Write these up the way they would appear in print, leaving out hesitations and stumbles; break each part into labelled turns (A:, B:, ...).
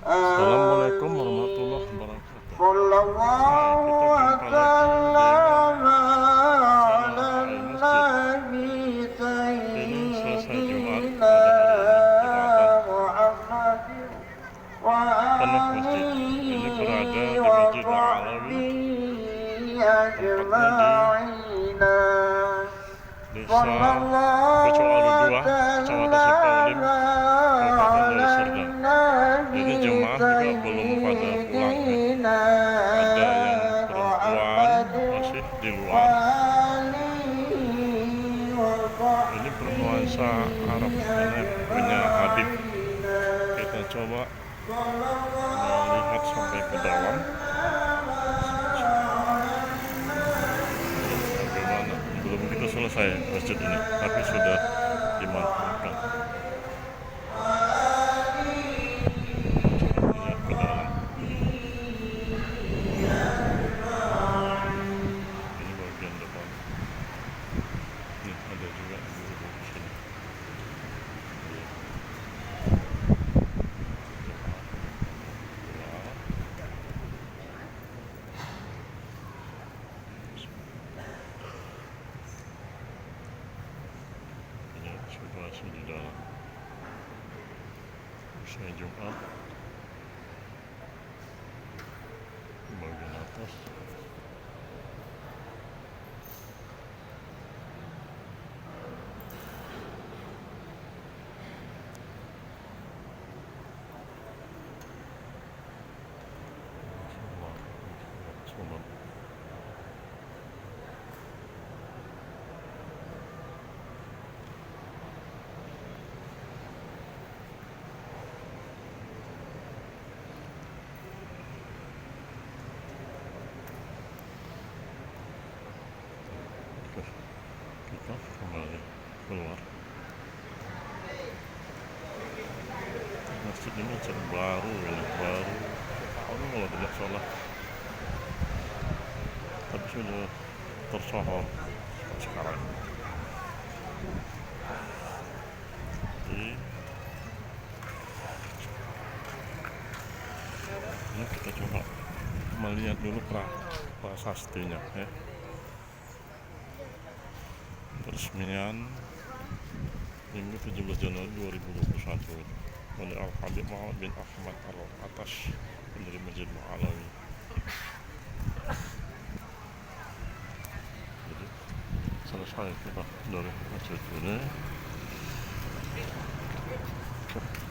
A: Assalamualaikum warahmatullahi wabarakatuh. Hai, kita
B: Sallallahu
A: jumpa lagi di channel HI Masjid. Ini selesai Jumat pada hari ini, Jumatan. Penuh masjid. Ini berada di Masjidil Alawi, tempatnya di Desa Pucuk Alu 2, Kecamatan Sipaulim, Kabupaten Deli Serdang. Ini jemaah juga belum pada pulang ya. Ada yang perempuan masih di luar. Ini bernuansa Arab, ini punya Habib. Kita coba melihat sampai ke dalam. Bagaimana? Belum kita selesai masjid ini, tapi sudah dimanfaatkan. Lihat ke dalam. Ini bagian depan. Nih ada juga ibu-ibu di sini. Lihat. Ini situasi di dalam. Usai Jumat. Bagian atas. Kita kembali keluar. Masjid ini baru ini, baru tahun kalau tidak salah, tapi sudah tersohor sekarang. Jadi ini kita coba melihat dulu prasastinya ya. Peresmian Minggu 17 Januari 2021 oleh Al-Habib Muhammad bin Ahmad Al-Atash pendiri Masjidil Alawi. Jadi selesai kita dari masjid ini.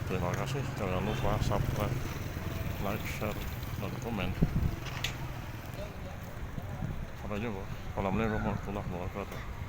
A: Terima kasih, jangan lupa subscribe, like, share, dan komen. Sampai jumpa. Assalamualaikum warahmatullahi wabarakatuh.